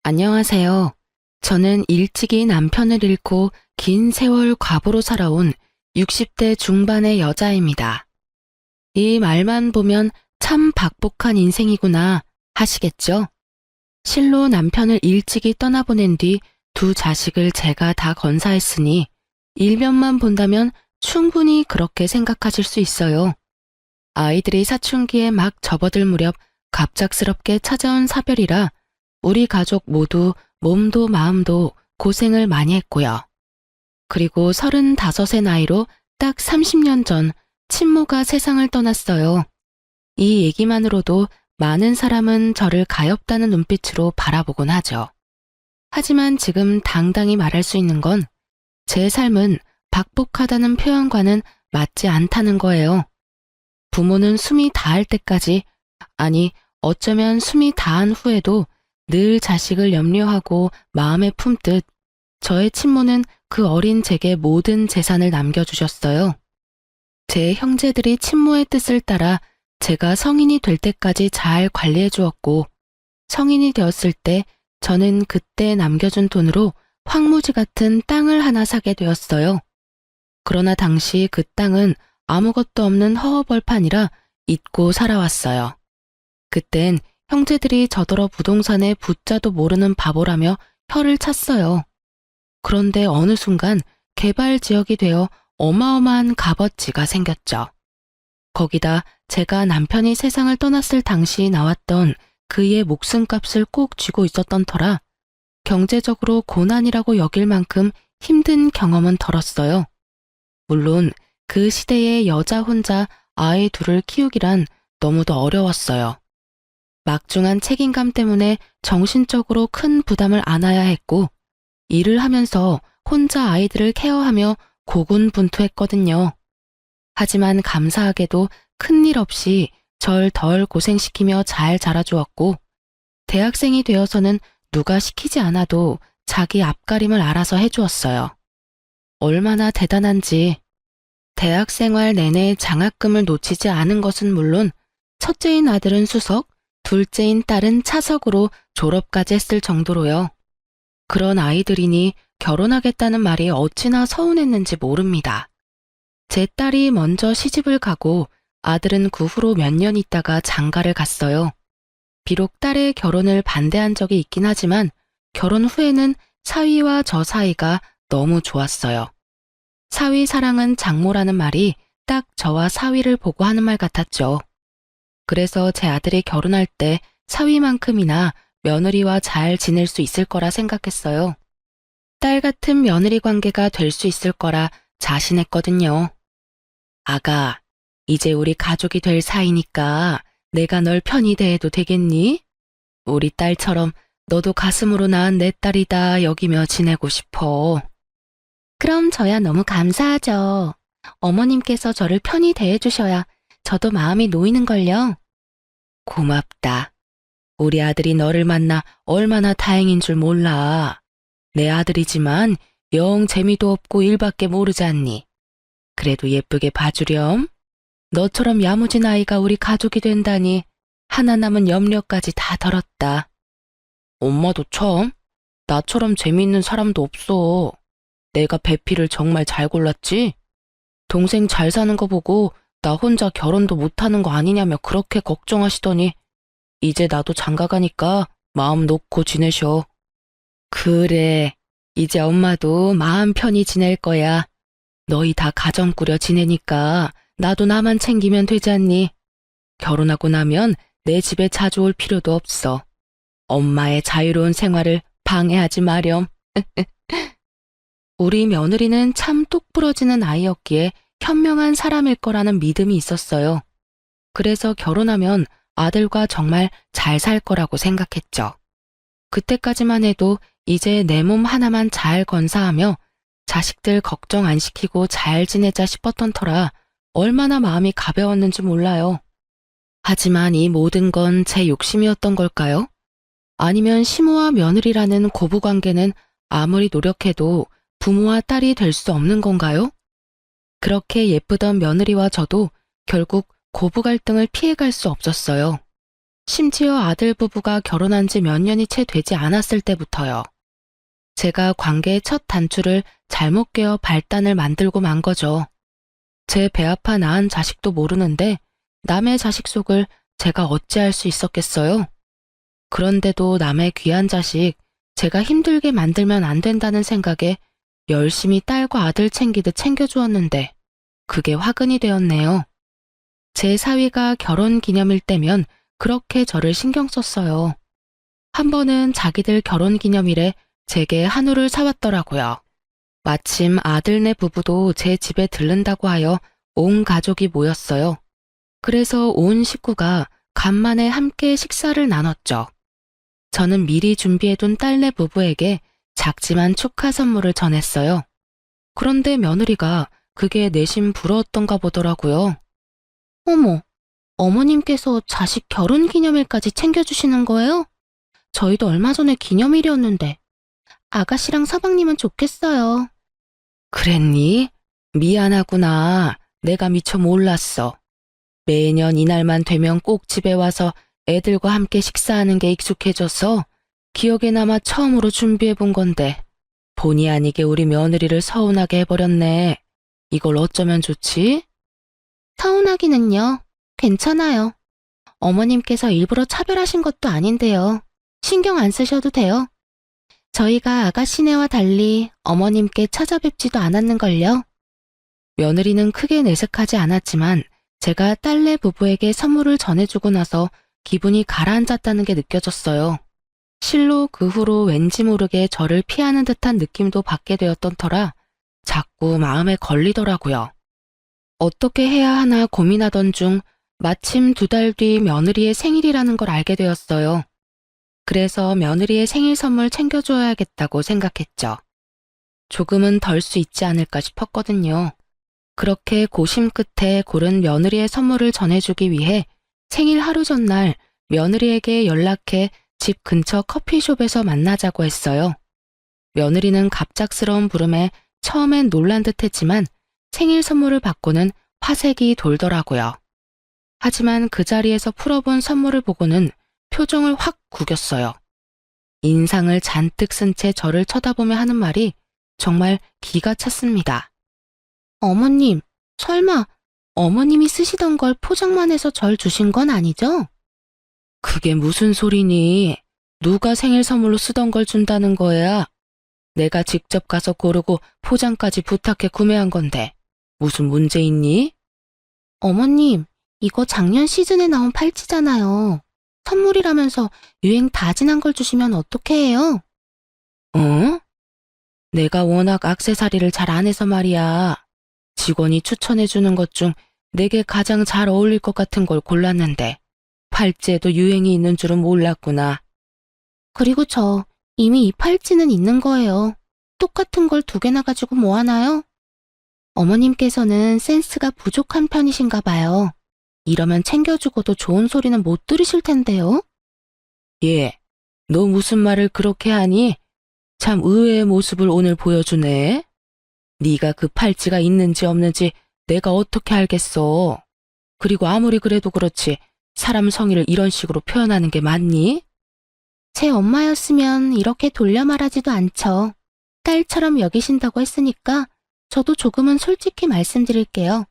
안녕하세요. 저는 일찍이 남편을 잃고 긴 세월 과부로 살아온 60대 중반의 여자입니다. 이 말만 보면 참 박복한 인생이구나 하시겠죠? 실로 남편을 일찍이 떠나보낸 뒤 두 자식을 제가 다 건사했으니 일면만 본다면 충분히 그렇게 생각하실 수 있어요. 아이들이 사춘기에 막 접어들 무렵 갑작스럽게 찾아온 사별이라 우리 가족 모두 몸도 마음도 고생을 많이 했고요. 그리고 35의 나이로 딱 30년 전 친모가 세상을 떠났어요. 이 얘기만으로도 많은 사람은 저를 가엾다는 눈빛으로 바라보곤 하죠. 하지만 지금 당당히 말할 수 있는 건 제 삶은 박복하다는 표현과는 맞지 않다는 거예요. 부모는 숨이 다할 때까지, 아니 어쩌면 숨이 다한 후에도 늘 자식을 염려하고 마음에 품듯 저의 친모는 그 어린 제게 모든 재산을 남겨주셨어요. 제 형제들이 친모의 뜻을 따라 제가 성인이 될 때까지 잘 관리해 주었고, 성인이 되었을 때 저는 그때 남겨준 돈으로 황무지 같은 땅을 하나 사게 되었어요. 그러나 당시 그 땅은 아무것도 없는 허허벌판이라 잊고 살아왔어요. 그땐 형제들이 저더러 부동산에 붙자도 모르는 바보라며 혀를 찼어요. 그런데 어느 순간 개발 지역이 되어 어마어마한 값어치가 생겼죠. 거기다 제가 남편이 세상을 떠났을 당시 나왔던 그의 목숨값을 꼭 쥐고 있었던 터라 경제적으로 고난이라고 여길 만큼 힘든 경험은 덜었어요. 물론 그 시대에 여자 혼자 아이 둘을 키우기란 너무도 어려웠어요. 막중한 책임감 때문에 정신적으로 큰 부담을 안아야 했고, 일을 하면서 혼자 아이들을 케어하며 고군분투했거든요. 하지만 감사하게도 큰일 없이 절 덜 고생시키며 잘 자라주었고, 대학생이 되어서는 누가 시키지 않아도 자기 앞가림을 알아서 해주었어요. 얼마나 대단한지. 대학 생활 내내 장학금을 놓치지 않은 것은 물론 첫째인 아들은 수석, 둘째인 딸은 차석으로 졸업까지 했을 정도로요. 그런 아이들이니 결혼하겠다는 말이 어찌나 서운했는지 모릅니다. 제 딸이 먼저 시집을 가고 아들은 그 후로 몇 년 있다가 장가를 갔어요. 비록 딸의 결혼을 반대한 적이 있긴 하지만 결혼 후에는 사위와 저 사이가 너무 좋았어요. 사위 사랑은 장모라는 말이 딱 저와 사위를 보고 하는 말 같았죠. 그래서 제 아들이 결혼할 때 사위만큼이나 며느리와 잘 지낼 수 있을 거라 생각했어요. 딸 같은 며느리 관계가 될 수 있을 거라 자신했거든요. 아가, 이제 우리 가족이 될 사이니까 내가 널 편히 대해도 되겠니? 우리 딸처럼 너도 가슴으로 낳은 내 딸이다 여기며 지내고 싶어. 그럼 저야 너무 감사하죠. 어머님께서 저를 편히 대해주셔야 저도 마음이 놓이는걸요. 고맙다. 우리 아들이 너를 만나 얼마나 다행인 줄 몰라. 내 아들이지만 영 재미도 없고 일밖에 모르지 않니. 그래도 예쁘게 봐주렴. 너처럼 야무진 아이가 우리 가족이 된다니 하나 남은 염려까지 다 덜었다. 엄마도 참, 나처럼 재미있는 사람도 없어. 내가 배필을 정말 잘 골랐지? 동생 잘 사는 거 보고 나 혼자 결혼도 못하는 거 아니냐며 그렇게 걱정하시더니 이제 나도 장가 가니까 마음 놓고 지내셔. 그래, 이제 엄마도 마음 편히 지낼 거야. 너희 다 가정 꾸려 지내니까 나도 나만 챙기면 되지 않니? 결혼하고 나면 내 집에 자주 올 필요도 없어. 엄마의 자유로운 생활을 방해하지 마렴. 우리 며느리는 참 똑부러지는 아이였기에 현명한 사람일 거라는 믿음이 있었어요. 그래서 결혼하면 아들과 정말 잘 살 거라고 생각했죠. 그때까지만 해도 이제 내 몸 하나만 잘 건사하며 자식들 걱정 안 시키고 잘 지내자 싶었던 터라 얼마나 마음이 가벼웠는지 몰라요. 하지만 이 모든 건 제 욕심이었던 걸까요? 아니면 시모와 며느리라는 고부관계는 아무리 노력해도 부모와 딸이 될 수 없는 건가요? 그렇게 예쁘던 며느리와 저도 결국 고부 갈등을 피해갈 수 없었어요. 심지어 아들 부부가 결혼한 지 몇 년이 채 되지 않았을 때부터요. 제가 관계의 첫 단추를 잘못 깨어 발단을 만들고 만 거죠. 제 배 아파 낳은 자식도 모르는데 남의 자식 속을 제가 어찌할 수 있었겠어요? 그런데도 남의 귀한 자식 제가 힘들게 만들면 안 된다는 생각에 열심히 딸과 아들 챙기듯 챙겨주었는데 그게 화근이 되었네요. 제 사위가 결혼 기념일 때면 그렇게 저를 신경 썼어요. 한 번은 자기들 결혼 기념일에 제게 한우를 사왔더라고요. 마침 아들네 부부도 제 집에 들른다고 하여 온 가족이 모였어요. 그래서 온 식구가 간만에 함께 식사를 나눴죠. 저는 미리 준비해둔 딸네 부부에게 작지만 축하 선물을 전했어요. 그런데 며느리가 그게 내심 부러웠던가 보더라고요. 어머, 어머님께서 자식 결혼 기념일까지 챙겨주시는 거예요? 저희도 얼마 전에 기념일이었는데. 아가씨랑 서방님은 좋겠어요. 그랬니? 미안하구나. 내가 미처 몰랐어. 매년 이날만 되면 꼭 집에 와서 애들과 함께 식사하는 게 익숙해져서 기억에 남아 처음으로 준비해 본 건데 본의 아니게 우리 며느리를 서운하게 해버렸네. 이걸 어쩌면 좋지? 서운하기는요. 괜찮아요. 어머님께서 일부러 차별하신 것도 아닌데요. 신경 안 쓰셔도 돼요. 저희가 아가씨네와 달리 어머님께 찾아뵙지도 않았는걸요. 며느리는 크게 내색하지 않았지만 제가 딸네 부부에게 선물을 전해주고 나서 기분이 가라앉았다는 게 느껴졌어요. 실로 그 후로 왠지 모르게 저를 피하는 듯한 느낌도 받게 되었던 터라 자꾸 마음에 걸리더라고요. 어떻게 해야 하나 고민하던 중 마침 2달 뒤 며느리의 생일이라는 걸 알게 되었어요. 그래서 며느리의 생일 선물 챙겨줘야겠다고 생각했죠. 조금은 덜 수 있지 않을까 싶었거든요. 그렇게 고심 끝에 고른 며느리의 선물을 전해주기 위해 생일 하루 전날 며느리에게 연락해 집 근처 커피숍에서 만나자고 했어요. 며느리는 갑작스러운 부름에 처음엔 놀란 듯 했지만 생일 선물을 받고는 화색이 돌더라고요. 하지만 그 자리에서 풀어본 선물을 보고는 표정을 확 구겼어요. 인상을 잔뜩 쓴 채 저를 쳐다보며 하는 말이 정말 기가 찼습니다. 어머님, 설마 어머님이 쓰시던 걸 포장만 해서 절 주신 건 아니죠? 그게 무슨 소리니? 누가 생일 선물로 쓰던 걸 준다는 거야? 내가 직접 가서 고르고 포장까지 부탁해 구매한 건데 무슨 문제 있니? 어머님, 이거 작년 시즌에 나온 팔찌잖아요. 선물이라면서 유행 다 지난 걸 주시면 어떻게 해요? 어? 내가 워낙 액세서리를 잘 안 해서 말이야. 직원이 추천해주는 것 중 내게 가장 잘 어울릴 것 같은 걸 골랐는데 팔찌에도 유행이 있는 줄은 몰랐구나. 그리고 저 이미 이 팔찌는 있는 거예요. 똑같은 걸 2개나 가지고 뭐 하나요? 어머님께서는 센스가 부족한 편이신가 봐요. 이러면 챙겨주고도 좋은 소리는 못 들으실 텐데요. 예, 너 무슨 말을 그렇게 하니? 참 의외의 모습을 오늘 보여주네. 네가 그 팔찌가 있는지 없는지 내가 어떻게 알겠어. 그리고 아무리 그래도 그렇지 사람 성의를 이런 식으로 표현하는 게 맞니? 제 엄마였으면 이렇게 돌려 말하지도 않죠. 딸처럼 여기신다고 했으니까 저도 조금은 솔직히 말씀드릴게요.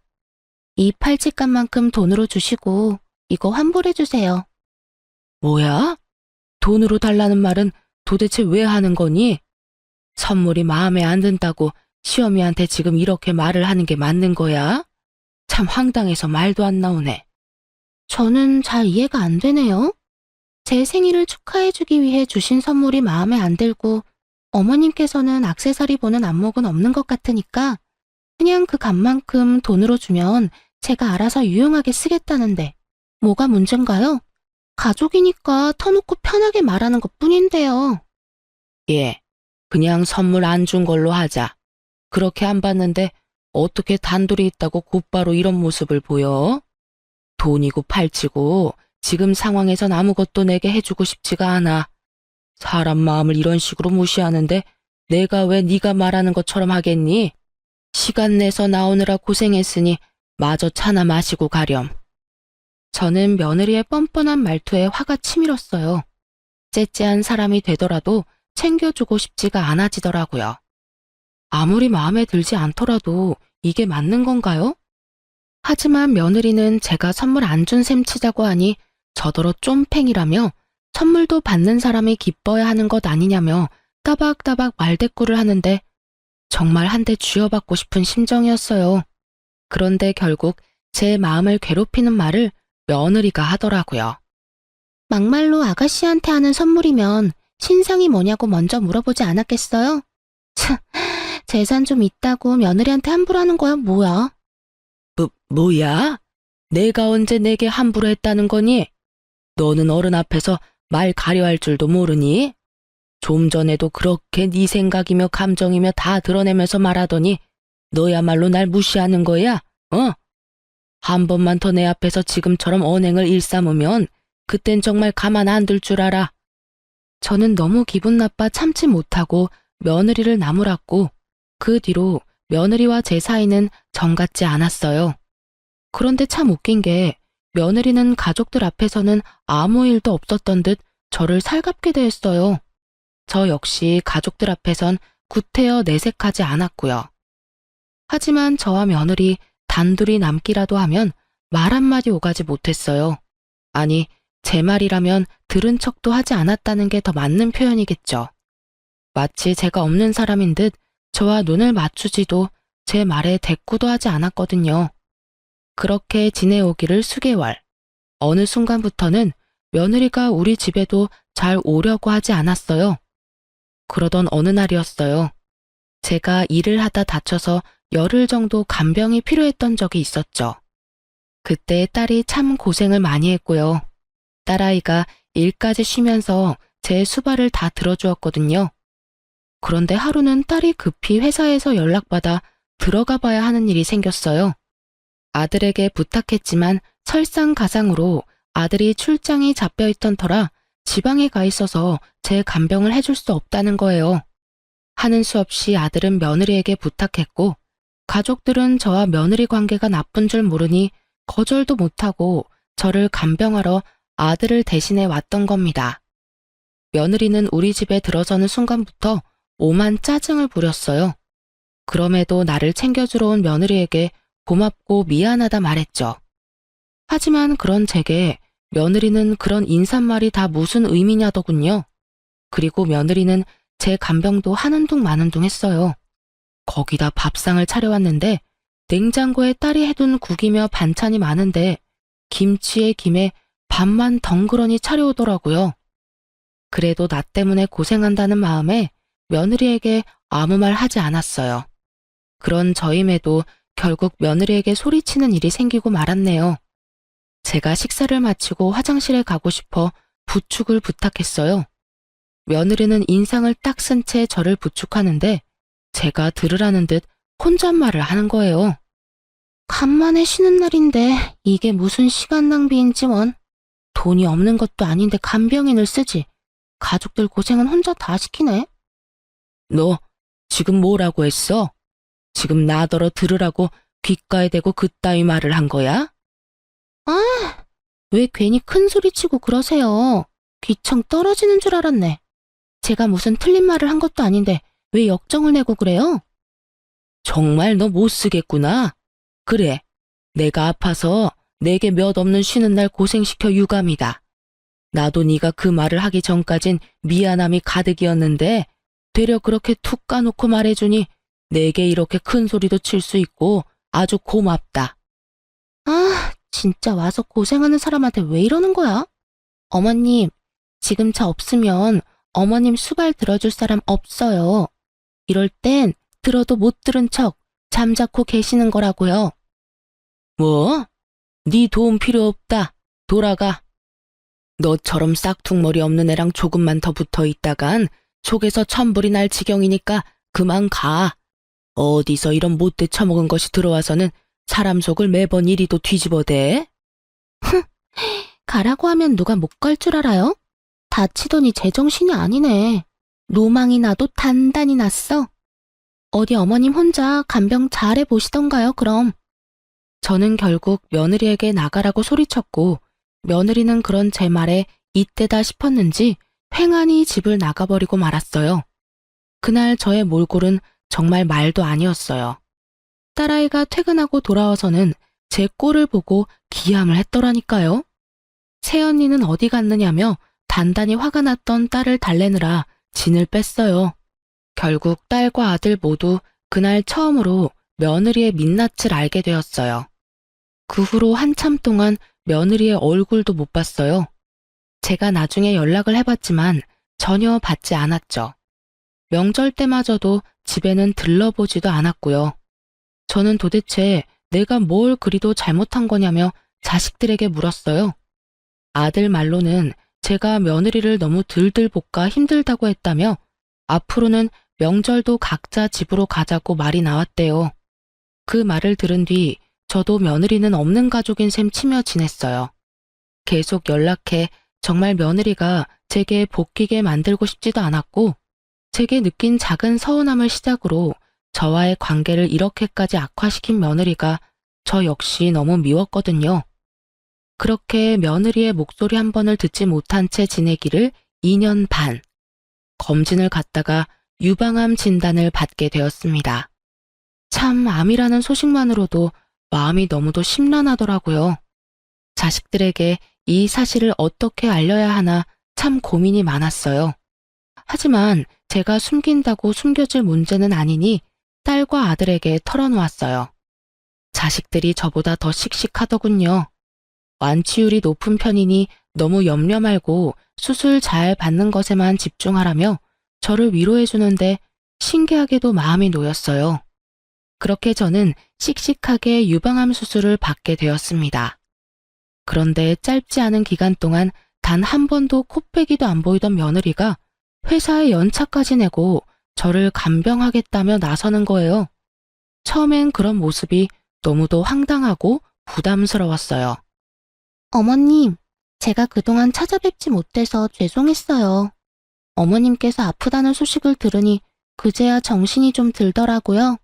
이 팔찌값만큼 돈으로 주시고 이거 환불해 주세요. 뭐야? 돈으로 달라는 말은 도대체 왜 하는 거니? 선물이 마음에 안 든다고 시어미한테 지금 이렇게 말을 하는 게 맞는 거야? 참 황당해서 말도 안 나오네. 저는 잘 이해가 안 되네요. 제 생일을 축하해주기 위해 주신 선물이 마음에 안 들고 어머님께서는 액세서리 보는 안목은 없는 것 같으니까 그냥 그 값만큼 돈으로 주면 제가 알아서 유용하게 쓰겠다는데 뭐가 문제인가요? 가족이니까 터놓고 편하게 말하는 것뿐인데요. 예, 그냥 선물 안 준 걸로 하자. 그렇게 안 받는데 어떻게 단둘이 있다고 곧바로 이런 모습을 보여? 돈이고 팔찌고 지금 상황에선 아무것도 내게 해주고 싶지가 않아. 사람 마음을 이런 식으로 무시하는데 내가 왜 네가 말하는 것처럼 하겠니? 시간 내서 나오느라 고생했으니 마저 차나 마시고 가렴. 저는 며느리의 뻔뻔한 말투에 화가 치밀었어요. 째째한 사람이 되더라도 챙겨주고 싶지가 않아지더라고요. 아무리 마음에 들지 않더라도 이게 맞는 건가요? 하지만 며느리는 제가 선물 안 준 셈 치자고 하니 저더러 쫌팽이라며 선물도 받는 사람이 기뻐야 하는 것 아니냐며 따박따박 말대꾸를 하는데 정말 한 대 쥐어받고 싶은 심정이었어요. 그런데 결국 제 마음을 괴롭히는 말을 며느리가 하더라고요. 막말로 아가씨한테 하는 선물이면 신상이 뭐냐고 먼저 물어보지 않았겠어요? 참, 재산 좀 있다고 며느리한테 함부로 하는 거야, 뭐야? 뭐야? 내가 언제 내게 함부로 했다는 거니? 너는 어른 앞에서 말 가려할 줄도 모르니? 좀 전에도 그렇게 네 생각이며 감정이며 다 드러내면서 말하더니 너야말로 날 무시하는 거야? 한 번만 더 내 앞에서 지금처럼 언행을 일삼으면 그땐 정말 가만 안 둘 줄 알아. 저는 너무 기분 나빠 참지 못하고 며느리를 나무랐고 그 뒤로 며느리와 제 사이는 정같지 않았어요. 그런데 참 웃긴 게 며느리는 가족들 앞에서는 아무 일도 없었던 듯 저를 살갑게 대했어요. 저 역시 가족들 앞에선 구태여 내색하지 않았고요. 하지만 저와 며느리 단둘이 남기라도 하면 말 한마디 오가지 못했어요. 아니, 제 말이라면 들은 척도 하지 않았다는 게 더 맞는 표현이겠죠. 마치 제가 없는 사람인 듯 저와 눈을 맞추지도 제 말에 대꾸도 하지 않았거든요. 그렇게 지내오기를 수개월. 어느 순간부터는 며느리가 우리 집에도 잘 오려고 하지 않았어요. 그러던 어느 날이었어요. 제가 일을 하다 다쳐서 열흘 정도 간병이 필요했던 적이 있었죠. 그때 딸이 참 고생을 많이 했고요. 딸아이가 일까지 쉬면서 제 수발을 다 들어주었거든요. 그런데 하루는 딸이 급히 회사에서 연락받아 들어가 봐야 하는 일이 생겼어요. 아들에게 부탁했지만 설상가상으로 아들이 출장이 잡혀있던 터라 지방에 가 있어서 제 간병을 해줄 수 없다는 거예요. 하는 수 없이 아들은 며느리에게 부탁했고 가족들은 저와 며느리 관계가 나쁜 줄 모르니 거절도 못하고 저를 간병하러 아들을 대신해 왔던 겁니다. 며느리는 우리 집에 들어서는 순간부터 오만 짜증을 부렸어요. 그럼에도 나를 챙겨주러 온 며느리에게 고맙고 미안하다 말했죠. 하지만 그런 제게 며느리는 그런 인사말이 다 무슨 의미냐더군요. 그리고 며느리는 제 간병도 하는 둥 마는 둥 했어요. 거기다 밥상을 차려왔는데 냉장고에 딸이 해둔 국이며 반찬이 많은데 김치에 김에 밥만 덩그러니 차려오더라고요. 그래도 나 때문에 고생한다는 마음에 며느리에게 아무 말 하지 않았어요. 그런 저임에도 결국 며느리에게 소리치는 일이 생기고 말았네요. 제가 식사를 마치고 화장실에 가고 싶어 부축을 부탁했어요. 며느리는 인상을 딱 쓴 채 저를 부축하는데 제가 들으라는 듯 혼잣말을 하는 거예요. 간만에 쉬는 날인데 이게 무슨 시간 낭비인지 원. 돈이 없는 것도 아닌데 간병인을 쓰지. 가족들 고생은 혼자 다 시키네. 너 지금 뭐라고 했어? 지금 나더러 들으라고 귓가에 대고 그따위 말을 한 거야? 아, 왜 괜히 큰 소리 치고 그러세요. 귀청 떨어지는 줄 알았네. 제가 무슨 틀린 말을 한 것도 아닌데 왜 역정을 내고 그래요? 정말 너 못 쓰겠구나. 그래, 내가 아파서 내게 몇 없는 쉬는 날 고생시켜 유감이다. 나도 네가 그 말을 하기 전까진 미안함이 가득이었는데 되려 그렇게 툭 까놓고 말해주니 내게 이렇게 큰 소리도 칠 수 있고 아주 고맙다. 아, 진짜 와서 고생하는 사람한테 왜 이러는 거야? 어머님, 지금 저 없으면 어머님 수발 들어줄 사람 없어요. 이럴 땐 들어도 못 들은 척 잠자코 계시는 거라고요. 뭐? 네 도움 필요 없다. 돌아가. 너처럼 싹퉁머리 없는 애랑 조금만 더 붙어 있다간 속에서 천불이 날 지경이니까 그만 가. 어디서 이런 못돼 처먹은 것이 들어와서는 사람 속을 매번 이리도 뒤집어대. 가라고 하면 누가 못 갈 줄 알아요? 다치더니 제정신이 아니네. 노망이 나도 단단히 났어. 어디 어머님 혼자 간병 잘해 보시던가요, 그럼. 저는 결국 며느리에게 나가라고 소리쳤고 며느리는 그런 제 말에 이때다 싶었는지 횡하니 집을 나가버리고 말았어요. 그날 저의 몰골은 정말 말도 아니었어요. 딸아이가 퇴근하고 돌아와서는 제 꼴을 보고 기함을 했더라니까요. 새언니는 어디 갔느냐며 단단히 화가 났던 딸을 달래느라 진을 뺐어요. 결국 딸과 아들 모두 그날 처음으로 며느리의 민낯을 알게 되었어요. 그 후로 한참 동안 며느리의 얼굴도 못 봤어요. 제가 나중에 연락을 해봤지만 전혀 받지 않았죠. 명절 때마저도 집에는 들러보지도 않았고요. 저는 도대체 내가 뭘 그리도 잘못한 거냐며 자식들에게 물었어요. 아들 말로는 제가 며느리를 너무 들들 볶아 힘들다고 했다며 앞으로는 명절도 각자 집으로 가자고 말이 나왔대요. 그 말을 들은 뒤 저도 며느리는 없는 가족인 셈 치며 지냈어요. 계속 연락해 정말 며느리가 제게 복귀게 만들고 싶지도 않았고 제게 느낀 작은 서운함을 시작으로 저와의 관계를 이렇게까지 악화시킨 며느리가 저 역시 너무 미웠거든요. 그렇게 며느리의 목소리 한 번을 듣지 못한 채 지내기를 2년 반. 검진을 갔다가 유방암 진단을 받게 되었습니다. 참 암이라는 소식만으로도 마음이 너무도 심란하더라고요. 자식들에게 이 사실을 어떻게 알려야 하나 참 고민이 많았어요. 하지만 제가 숨긴다고 숨겨질 문제는 아니니 딸과 아들에게 털어놓았어요. 자식들이 저보다 더 씩씩하더군요. 완치율이 높은 편이니 너무 염려 말고 수술 잘 받는 것에만 집중하라며 저를 위로해주는데 신기하게도 마음이 놓였어요. 그렇게 저는 씩씩하게 유방암 수술을 받게 되었습니다. 그런데 짧지 않은 기간 동안 단 한 번도 코빼기도 안 보이던 며느리가 회사에 연차까지 내고 저를 간병하겠다며 나서는 거예요. 처음엔 그런 모습이 너무도 황당하고 부담스러웠어요. 어머님, 제가 그동안 찾아뵙지 못해서 죄송했어요. 어머님께서 아프다는 소식을 들으니 그제야 정신이 좀 들더라고요.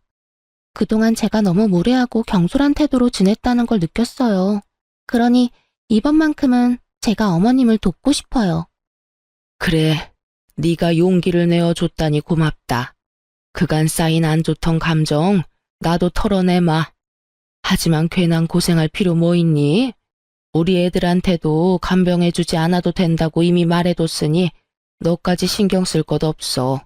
그동안 제가 너무 무례하고 경솔한 태도로 지냈다는 걸 느꼈어요. 그러니 이번만큼은 제가 어머님을 돕고 싶어요. 그래, 네가 용기를 내어줬다니 고맙다. 그간 쌓인 안 좋던 감정 나도 털어내마. 하지만 괜한 고생할 필요 뭐 있니? 우리 애들한테도 간병해주지 않아도 된다고 이미 말해뒀으니 너까지 신경 쓸 것 없어.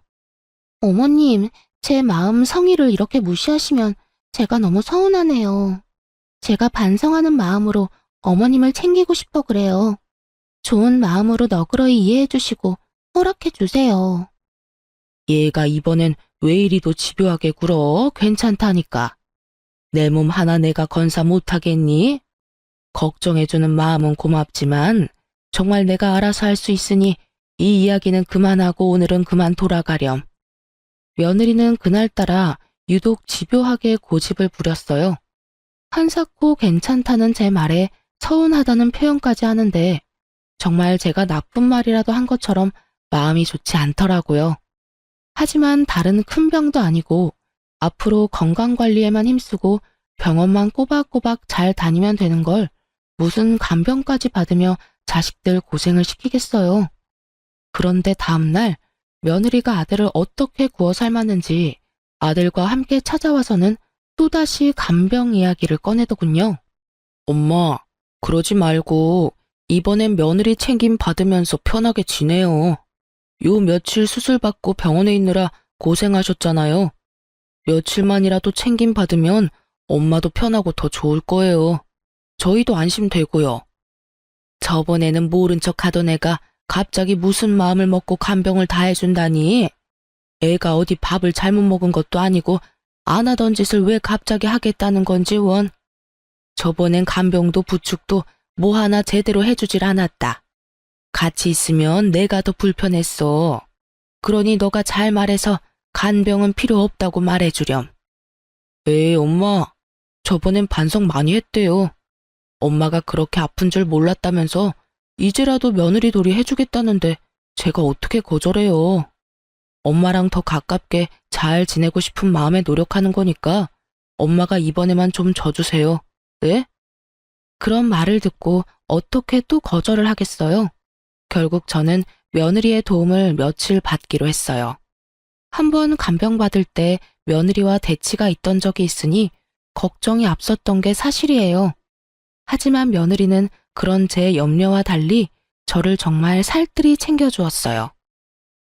어머님, 제 마음 성의를 이렇게 무시하시면 제가 너무 서운하네요. 제가 반성하는 마음으로 어머님을 챙기고 싶어 그래요. 좋은 마음으로 너그러이 이해해주시고 허락해주세요. 얘가 이번엔 왜 이리도 집요하게 굴어? 괜찮다니까. 내 몸 하나 내가 건사 못하겠니? 걱정해주는 마음은 고맙지만 정말 내가 알아서 할 수 있으니 이 이야기는 그만하고 오늘은 그만 돌아가렴. 며느리는 그날따라 유독 집요하게 고집을 부렸어요. 한사코 괜찮다는 제 말에 서운하다는 표현까지 하는데 정말 제가 나쁜 말이라도 한 것처럼 마음이 좋지 않더라고요. 하지만 다른 큰 병도 아니고 앞으로 건강관리에만 힘쓰고 병원만 꼬박꼬박 잘 다니면 되는 걸 무슨 간병까지 받으며 자식들 고생을 시키겠어요. 그런데 다음날 며느리가 아들을 어떻게 구워 삶았는지 아들과 함께 찾아와서는 또다시 간병 이야기를 꺼내더군요. 엄마, 그러지 말고 이번엔 며느리 챙김 받으면서 편하게 지내요. 요 며칠 수술 받고 병원에 있느라 고생하셨잖아요. 며칠만이라도 챙김 받으면 엄마도 편하고 더 좋을 거예요. 저희도 안심되고요. 저번에는 모른 척 하던 애가 갑자기 무슨 마음을 먹고 간병을 다 해준다니. 애가 어디 밥을 잘못 먹은 것도 아니고 안 하던 짓을 왜 갑자기 하겠다는 건지 원. 저번엔 간병도 부축도 뭐 하나 제대로 해주질 않았다. 같이 있으면 내가 더 불편했어. 그러니 너가 잘 말해서 간병은 필요 없다고 말해주렴. 에이, 엄마. 저번엔 반성 많이 했대요. 엄마가 그렇게 아픈 줄 몰랐다면서 이제라도 며느리 돌이 해주겠다는데 제가 어떻게 거절해요. 엄마랑 더 가깝게 잘 지내고 싶은 마음에 노력하는 거니까 엄마가 이번에만 좀 져주세요. 네? 그런 말을 듣고 어떻게 또 거절을 하겠어요? 결국 저는 며느리의 도움을 며칠 받기로 했어요. 한번 간병받을 때 며느리와 대치가 있던 적이 있으니 걱정이 앞섰던 게 사실이에요. 하지만 며느리는 그런 제 염려와 달리 저를 정말 살뜰히 챙겨주었어요.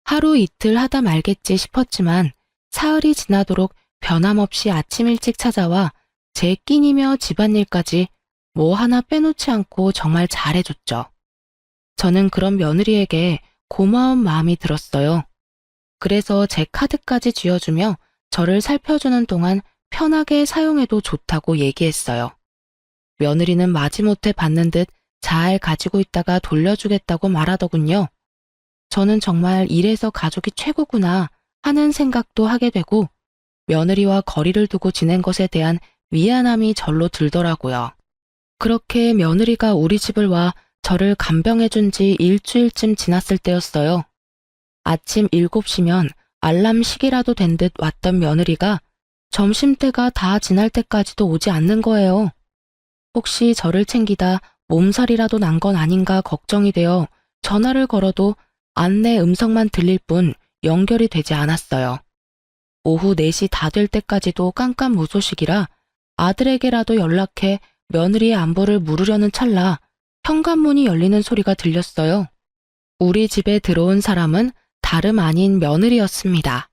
하루 이틀 하다 말겠지 싶었지만 사흘이 지나도록 변함없이 아침 일찍 찾아와 제 끼니며 집안일까지 뭐 하나 빼놓지 않고 정말 잘해줬죠. 저는 그런 며느리에게 고마운 마음이 들었어요. 그래서 제 카드까지 쥐어주며 저를 살펴주는 동안 편하게 사용해도 좋다고 얘기했어요. 며느리는 마지못해 받는 듯 잘 가지고 있다가 돌려주겠다고 말하더군요. 저는 정말 이래서 가족이 최고구나 하는 생각도 하게 되고 며느리와 거리를 두고 지낸 것에 대한 미안함이 절로 들더라고요. 그렇게 며느리가 우리 집을 와 저를 간병해준 지 일주일쯤 지났을 때였어요. 아침 7시면 알람 시기라도 된 듯 왔던 며느리가 점심때가 다 지날 때까지도 오지 않는 거예요. 혹시 저를 챙기다 몸살이라도 난 건 아닌가 걱정이 되어 전화를 걸어도 안내 음성만 들릴 뿐 연결이 되지 않았어요. 오후 4시 다 될 때까지도 깜깜무소식이라 아들에게라도 연락해 며느리의 안부를 물으려는 찰나 현관문이 열리는 소리가 들렸어요. 우리 집에 들어온 사람은 다름 아닌 며느리였습니다.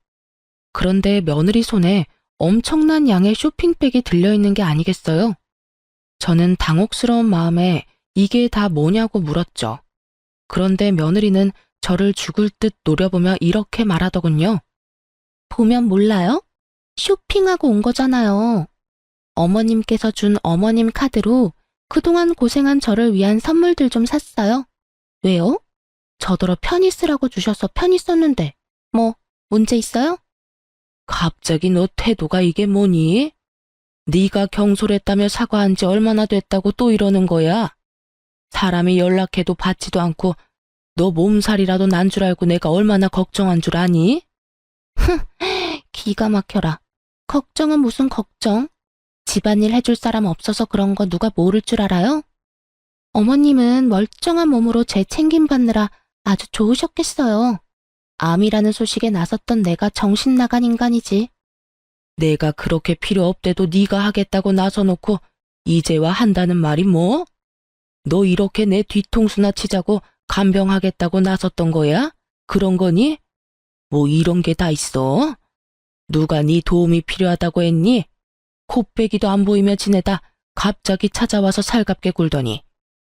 그런데 며느리 손에 엄청난 양의 쇼핑백이 들려있는 게 아니겠어요? 저는 당혹스러운 마음에 이게 다 뭐냐고 물었죠. 그런데 며느리는 저를 죽을 듯 노려보며 이렇게 말하더군요. 보면 몰라요? 쇼핑하고 온 거잖아요. 어머님께서 준 어머님 카드로 그동안 고생한 저를 위한 선물들 좀 샀어요. 왜요? 저더러 편히 쓰라고 주셔서 편히 썼는데 뭐 문제 있어요? 갑자기 너 태도가 이게 뭐니? 네가 경솔했다며 사과한 지 얼마나 됐다고 또 이러는 거야? 사람이 연락해도 받지도 않고 너 몸살이라도 난 줄 알고 내가 얼마나 걱정한 줄 아니? 기가 막혀라. 걱정은 무슨 걱정? 집안일 해줄 사람 없어서 그런 거 누가 모를 줄 알아요? 어머님은 멀쩡한 몸으로 제 챙김 받느라 아주 좋으셨겠어요. 암이라는 소식에 나섰던 내가 정신 나간 인간이지. 내가 그렇게 필요 없대도 네가 하겠다고 나서놓고 이제와 한다는 말이 뭐? 너 이렇게 내 뒤통수나 치자고 간병하겠다고 나섰던 거야? 그런 거니? 뭐 이런 게 다 있어? 누가 네 도움이 필요하다고 했니? 코빼기도 안 보이며 지내다 갑자기 찾아와서 살갑게 굴더니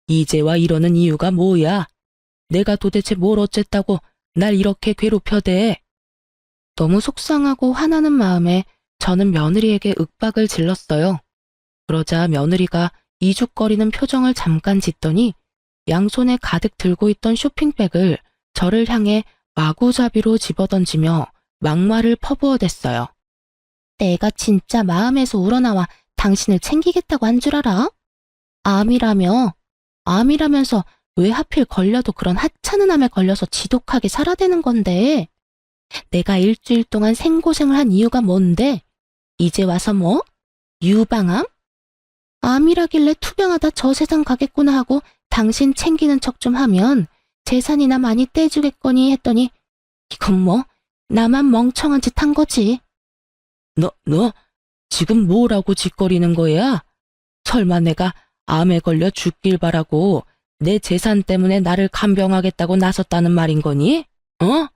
이제와 이러는 이유가 뭐야? 내가 도대체 뭘 어쨌다고 날 이렇게 괴롭혀대? 너무 속상하고 화나는 마음에 저는 며느리에게 윽박을 질렀어요. 그러자 며느리가 이죽거리는 표정을 잠깐 짓더니 양손에 가득 들고 있던 쇼핑백을 저를 향해 마구잡이로 집어던지며 막말을 퍼부어댔어요. 내가 진짜 마음에서 우러나와 당신을 챙기겠다고 한 줄 알아? 암이라며? 암이라면서 왜 하필 걸려도 그런 하찮은 암에 걸려서 지독하게 살아대는 건데? 내가 일주일 동안 생고생을 한 이유가 뭔데? 이제 와서 뭐? 유방암? 암이라길래 투병하다 저 세상 가겠구나 하고 당신 챙기는 척 좀 하면 재산이나 많이 떼주겠거니 했더니 이건 뭐 나만 멍청한 짓 한 거지. 너 지금 뭐라고 짓거리는 거야? 설마 내가 암에 걸려 죽길 바라고 내 재산 때문에 나를 간병하겠다고 나섰다는 말인 거니? 어?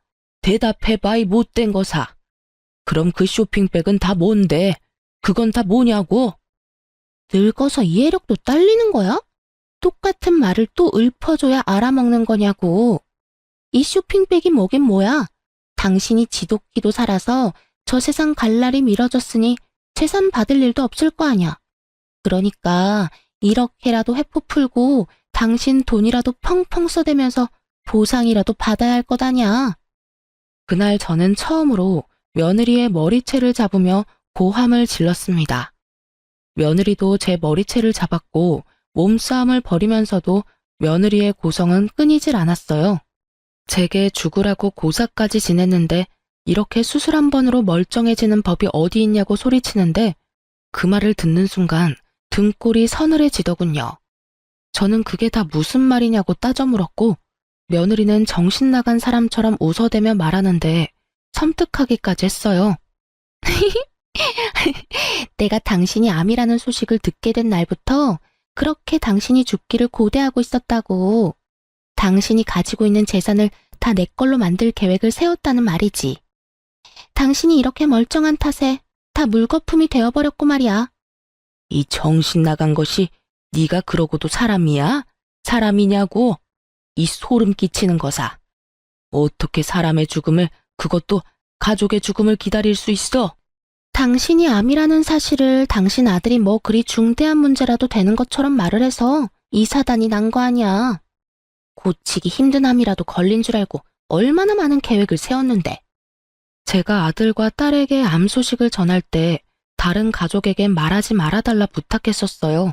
대답해봐 이 못된 거사. 그럼 그 쇼핑백은 다 뭔데? 그건 다 뭐냐고? 늙어서 이해력도 딸리는 거야? 똑같은 말을 또 읊어줘야 알아먹는 거냐고. 이 쇼핑백이 뭐긴 뭐야? 당신이 지독히도 살아서 저 세상 갈 날이 미뤄졌으니 재산 받을 일도 없을 거 아냐. 그러니까 이렇게라도 회포 풀고 당신 돈이라도 펑펑 써대면서 보상이라도 받아야 할 것 아냐. 그날 저는 처음으로 며느리의 머리채를 잡으며 고함을 질렀습니다. 며느리도 제 머리채를 잡았고 몸싸움을 벌이면서도 며느리의 고성은 끊이질 않았어요. 제게 죽으라고 고사까지 지냈는데 이렇게 수술 한 번으로 멀쩡해지는 법이 어디 있냐고 소리치는데 그 말을 듣는 순간 등골이 서늘해지더군요. 저는 그게 다 무슨 말이냐고 따져 물었고, 며느리는 정신 나간 사람처럼 웃어대며 말하는데 섬뜩하기까지 했어요. 내가 당신이 암이라는 소식을 듣게 된 날부터 그렇게 당신이 죽기를 고대하고 있었다고. 당신이 가지고 있는 재산을 다 내 걸로 만들 계획을 세웠다는 말이지. 당신이 이렇게 멀쩡한 탓에 다 물거품이 되어버렸고 말이야. 이 정신 나간 것이 네가 그러고도 사람이야? 사람이냐고? 이 소름 끼치는 거사. 어떻게 사람의 죽음을, 그것도 가족의 죽음을 기다릴 수 있어? 당신이 암이라는 사실을 당신 아들이 뭐 그리 중대한 문제라도 되는 것처럼 말을 해서 이 사단이 난 거 아니야. 고치기 힘든 암이라도 걸린 줄 알고 얼마나 많은 계획을 세웠는데. 제가 아들과 딸에게 암 소식을 전할 때 다른 가족에겐 말하지 말아달라 부탁했었어요.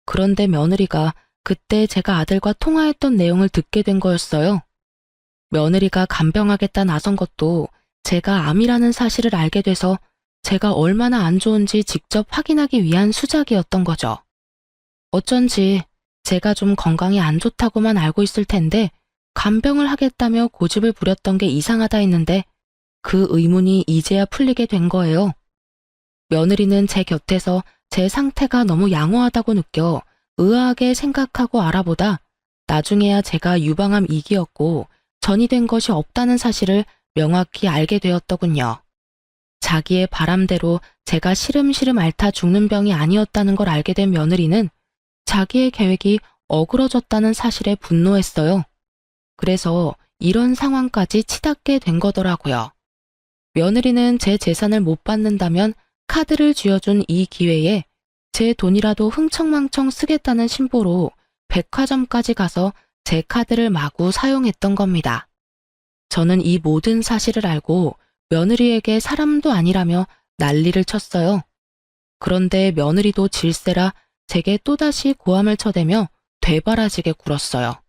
그런데 며느리가 그때 제가 아들과 통화했던 내용을 듣게 된 거였어요. 며느리가 간병하겠다 나선 것도 제가 암이라는 사실을 알게 돼서 제가 얼마나 안 좋은지 직접 확인하기 위한 수작이었던 거죠. 어쩐지 제가 좀 건강이 안 좋다고만 알고 있을 텐데 간병을 하겠다며 고집을 부렸던 게 이상하다 했는데 그 의문이 이제야 풀리게 된 거예요. 며느리는 제 곁에서 제 상태가 너무 양호하다고 느껴 의아하게 생각하고 알아보다 나중에야 제가 유방암 2기였고 전이 된 것이 없다는 사실을 명확히 알게 되었더군요. 자기의 바람대로 제가 시름시름 앓다 죽는 병이 아니었다는 걸 알게 된 며느리는 자기의 계획이 어그러졌다는 사실에 분노했어요. 그래서 이런 상황까지 치닫게 된 거더라고요. 며느리는 제 재산을 못 받는다면 카드를 쥐어준 이 기회에 제 돈이라도 흥청망청 쓰겠다는 심보로 백화점까지 가서 제 카드를 마구 사용했던 겁니다. 저는 이 모든 사실을 알고 며느리에게 사람도 아니라며 난리를 쳤어요. 그런데 며느리도 질세라 제게 또다시 고함을 쳐대며 되바라지게 굴었어요.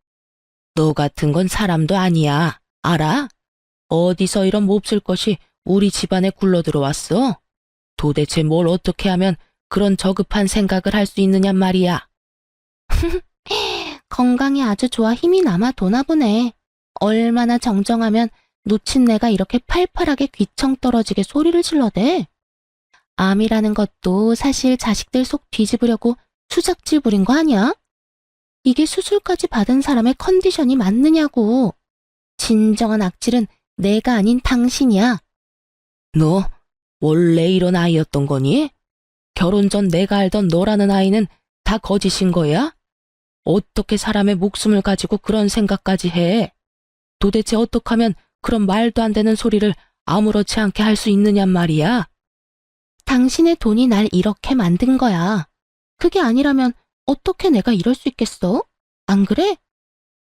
너 같은 건 사람도 아니야. 알아? 어디서 이런 몹쓸 것이 우리 집안에 굴러들어왔어? 도대체 뭘 어떻게 하면 그런 저급한 생각을 할 수 있느냔 말이야. 건강이 아주 좋아 힘이 남아 도나 보네. 얼마나 정정하면 놓친 내가 이렇게 팔팔하게 귀청 떨어지게 소리를 질러대. 암이라는 것도 사실 자식들 속 뒤집으려고 수작질 부린 거 아니야? 이게 수술까지 받은 사람의 컨디션이 맞느냐고. 진정한 악질은 내가 아닌 당신이야. 너 원래 이런 아이였던 거니? 결혼 전 내가 알던 너라는 아이는 다 거짓인 거야? 어떻게 사람의 목숨을 가지고 그런 생각까지 해? 도대체 어떻게 하면 그런 말도 안 되는 소리를 아무렇지 않게 할 수 있느냔 말이야? 당신의 돈이 날 이렇게 만든 거야. 그게 아니라면 어떻게 내가 이럴 수 있겠어? 안 그래?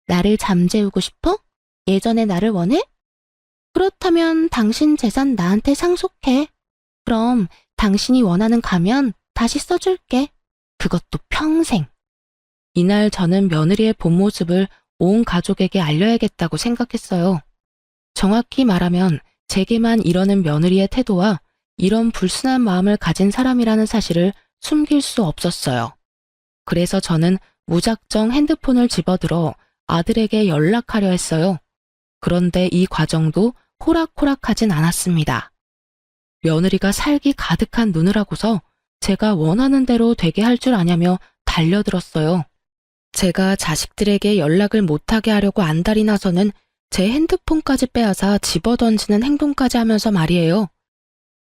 나를 잠재우고 싶어? 예전의 나를 원해? 그렇다면 당신 재산 나한테 상속해. 그럼 당신이 원하는 가면 다시 써줄게. 그것도 평생. 이날 저는 며느리의 본 모습을 온 가족에게 알려야겠다고 생각했어요. 정확히 말하면 제게만 이러는 며느리의 태도와 이런 불순한 마음을 가진 사람이라는 사실을 숨길 수 없었어요. 그래서 저는 무작정 핸드폰을 집어들어 아들에게 연락하려 했어요. 그런데 이 과정도 호락호락하진 않았습니다. 며느리가 살기 가득한 눈을 하고서 제가 원하는 대로 되게 할 줄 아냐며 달려들었어요. 제가 자식들에게 연락을 못하게 하려고 안달이 나서는 제 핸드폰까지 빼앗아 집어던지는 행동까지 하면서 말이에요.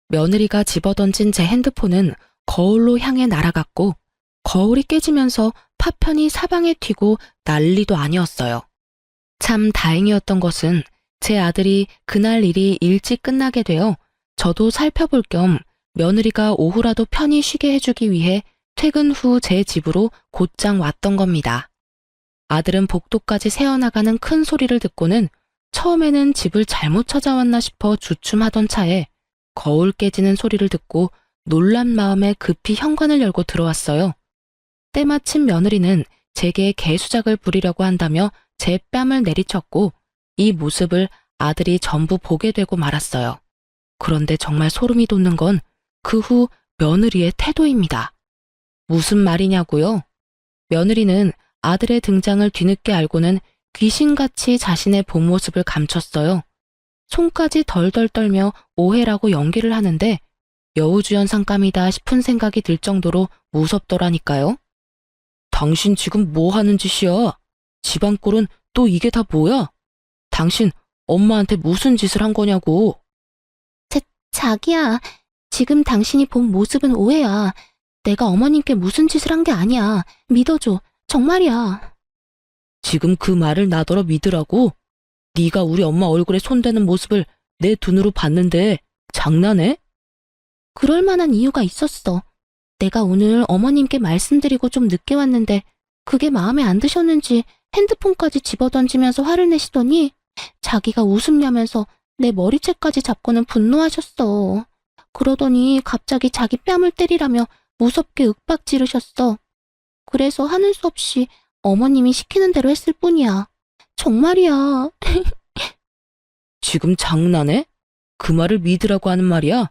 며느리가 집어던진 제 핸드폰은 거울로 향해 날아갔고 거울이 깨지면서 파편이 사방에 튀고 난리도 아니었어요. 참 다행이었던 것은 제 아들이 그날 일이 일찍 끝나게 되어 저도 살펴볼 겸 며느리가 오후라도 편히 쉬게 해주기 위해 퇴근 후 제 집으로 곧장 왔던 겁니다. 아들은 복도까지 새어나가는 큰 소리를 듣고는 처음에는 집을 잘못 찾아왔나 싶어 주춤하던 차에 거울 깨지는 소리를 듣고 놀란 마음에 급히 현관을 열고 들어왔어요. 때마침 며느리는 제게 개수작을 부리려고 한다며 제 뺨을 내리쳤고 이 모습을 아들이 전부 보게 되고 말았어요. 그런데 정말 소름이 돋는 건 그 후 며느리의 태도입니다. 무슨 말이냐고요? 며느리는 아들의 등장을 뒤늦게 알고는 귀신같이 자신의 본 모습을 감췄어요. 손까지 덜덜 떨며 오해라고 연기를 하는데 여우주연상감이다 싶은 생각이 들 정도로 무섭더라니까요. 당신 지금 뭐 하는 짓이야? 집안 꼴은 또 이게 다 뭐야? 당신 엄마한테 무슨 짓을 한 거냐고. 자기야, 지금 당신이 본 모습은 오해야. 내가 어머님께 무슨 짓을 한 게 아니야. 믿어줘. 정말이야. 지금 그 말을 나더러 믿으라고? 네가 우리 엄마 얼굴에 손대는 모습을 내 눈으로 봤는데 장난해? 그럴 만한 이유가 있었어. 내가 오늘 어머님께 말씀드리고 좀 늦게 왔는데 그게 마음에 안 드셨는지 핸드폰까지 집어던지면서 화를 내시더니 자기가 웃음냐면서 내 머리채까지 잡고는 분노하셨어. 그러더니 갑자기 자기 뺨을 때리라며 무섭게 윽박 지르셨어. 그래서 하는 수 없이 어머님이 시키는 대로 했을 뿐이야. 정말이야. 지금 장난해? 그 말을 믿으라고 하는 말이야?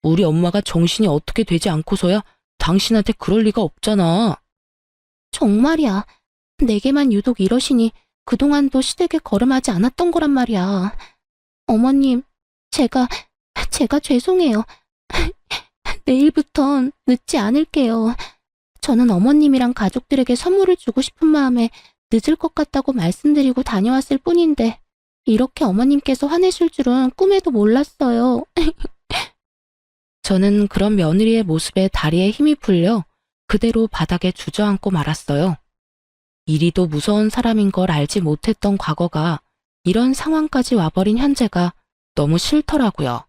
우리 엄마가 정신이 어떻게 되지 않고서야 당신한테 그럴 리가 없잖아. 정말이야. 내게만 유독 이러시니 그동안도 시댁에 걸음하지 않았던 거란 말이야. 어머님, 제가 죄송해요. 내일부턴 늦지 않을게요. 저는 어머님이랑 가족들에게 선물을 주고 싶은 마음에 늦을 것 같다고 말씀드리고 다녀왔을 뿐인데 이렇게 어머님께서 화내실 줄은 꿈에도 몰랐어요. 저는 그런 며느리의 모습에 다리에 힘이 풀려 그대로 바닥에 주저앉고 말았어요. 이리도 무서운 사람인 걸 알지 못했던 과거가 이런 상황까지 와버린 현재가 너무 싫더라고요.